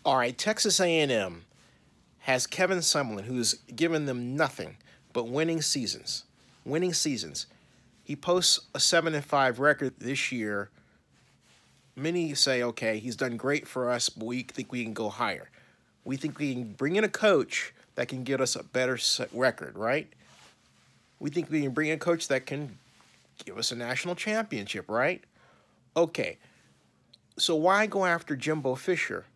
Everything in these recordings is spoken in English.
All right, Texas A&M has Kevin Sumlin, who's given them nothing but winning seasons. Winning seasons. He posts a 7-5 record this year. Many say, okay, he's done great for us, but we think we can go higher. We think we can bring in a coach that can get us a better record, right? We think we can bring in a coach that can give us a national championship, right? Okay, so why go after Jimbo Fisher,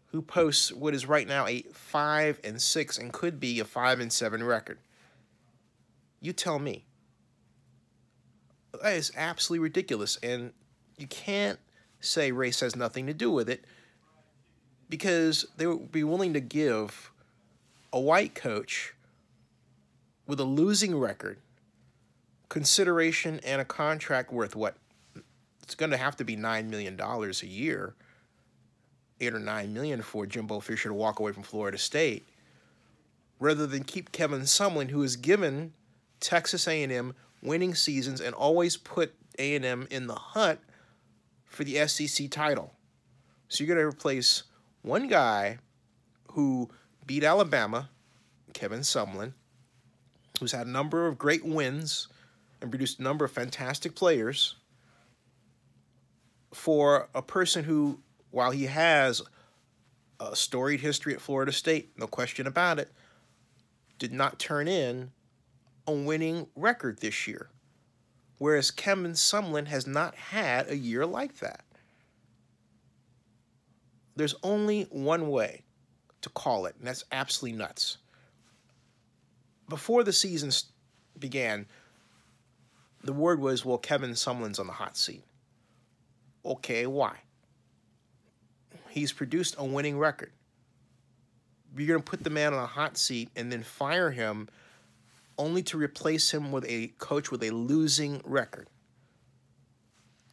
who posts what is right now a 5-6 and could be a 5-7 record? You tell me. That is absolutely ridiculous, and you can't say race has nothing to do with it, because they would be willing to give a white coach with a losing record consideration and a contract worth what? It's going to have to be $9 million a year, $8 or $9 million for Jimbo Fisher to walk away from Florida State, rather than keep Kevin Sumlin, who has given Texas A&M winning seasons and always put A&M in the hunt for the SEC title. So you're going to replace one guy who beat Alabama, Kevin Sumlin, who's had a number of great wins and produced a number of fantastic players, for a person who, while he has a storied history at Florida State, no question about it, did not turn in a winning record this year. Whereas Kevin Sumlin has not had a year like that. There's only one way to call it, and that's absolutely nuts. Before the season began, the word was, well, Kevin Sumlin's on the hot seat. Okay, why? He's produced a winning record. You're going to put the man on a hot seat and then fire him only to replace him with a coach with a losing record.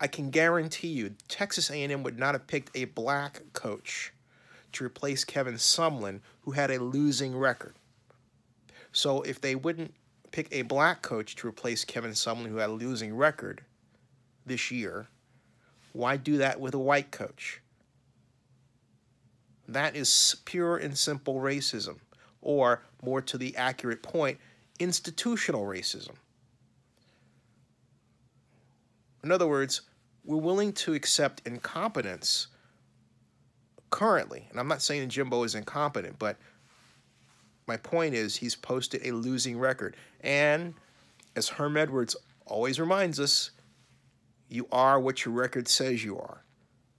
I can guarantee you Texas A&M would not have picked a black coach to replace Kevin Sumlin, who had a losing record. So if they wouldn't pick a black coach to replace Kevin Sumlin, who had a losing record this year, why do that with a white coach? That is pure and simple racism, or more to the accurate point, institutional racism. In other words, we're willing to accept incompetence currently. And I'm not saying Jimbo is incompetent, but my point is he's posted a losing record. And as Herm Edwards always reminds us, you are what your record says you are.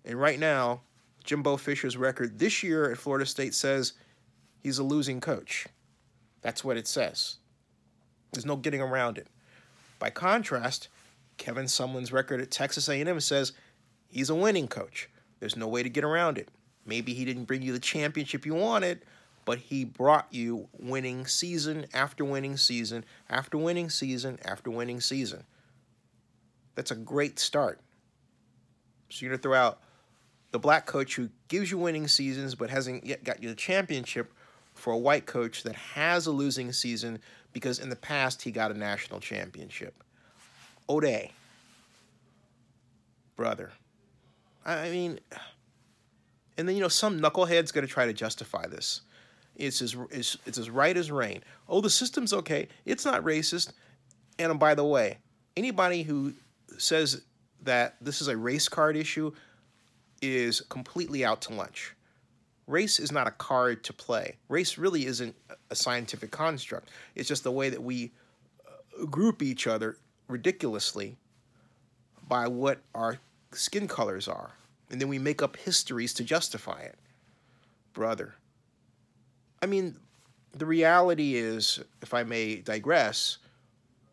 And right now, Jimbo Fisher's record this year at Florida State says he's a losing coach. That's what it says. There's no getting around it. By contrast, Kevin Sumlin's record at Texas A&M says he's a winning coach. There's no way to get around it. Maybe he didn't bring you the championship you wanted, but he brought you winning season after winning season after winning season after winning season. That's a great start. So you're going to throw out the black coach who gives you winning seasons but hasn't yet got you the championship for a white coach that has a losing season because in the past he got a national championship. O'Day. Brother. I mean, and then, you know, some knucklehead's going to try to justify this. It's as right as rain. Oh, the system's okay. It's not racist. And by the way, anybody who says that this is a race card issue is completely out to lunch. Race is not a card to play. Race really isn't a scientific construct. It's just the way that we group each other ridiculously by what our skin colors are. And then we make up histories to justify it. Brother. I mean, the reality is, if I may digress,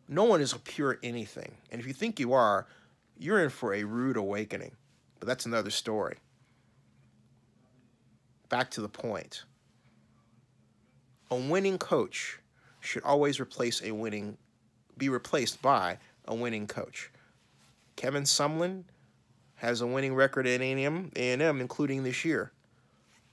no one is a pure anything. And if you think you are, you're in for a rude awakening. But that's another story. Back to the point. A winning coach should always be replaced by a winning coach. Kevin Sumlin has a winning record at A&M, including this year.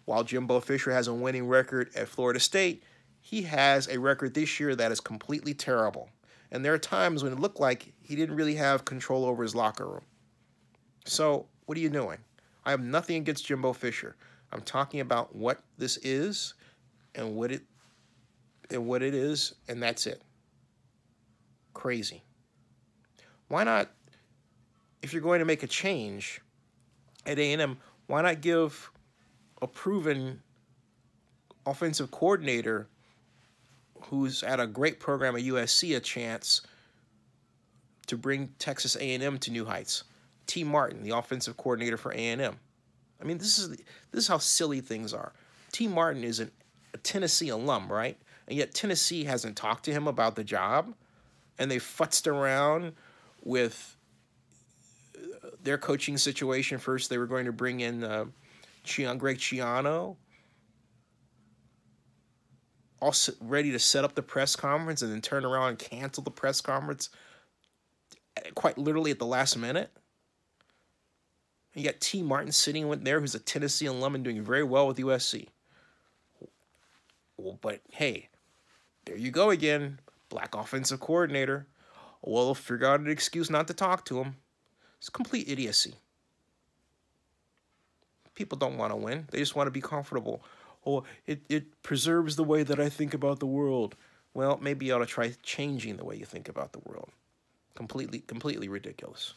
While Jimbo Fisher has a winning record at Florida State, he has a record this year that is completely terrible. And there are times when it looked like he didn't really have control over his locker room. So, what are you doing? I have nothing against Jimbo Fisher. I'm talking about what this is and what it is, and that's it. Crazy. Why not, if you're going to make a change at A&M, why not give a proven offensive coordinator who's at a great program at USC a chance to bring Texas A&M to new heights? T. Martin, the offensive coordinator for A&M. I mean, this is how silly things are. T. Martin is a Tennessee alum, right? And yet Tennessee hasn't talked to him about the job, and they futzed around with their coaching situation. First, they were going to bring in Greg Schiano, all ready to set up the press conference, and then turn around and cancel the press conference quite literally at the last minute. And you got T. Martin sitting there, who's a Tennessee alum and doing very well with USC. Well, but hey, there you go again, black offensive coordinator. Well, they'll figure out an excuse not to talk to him. It's complete idiocy. People don't want to win. They just want to be comfortable. Oh, it preserves the way that I think about the world. Well, maybe you ought to try changing the way you think about the world. Completely ridiculous.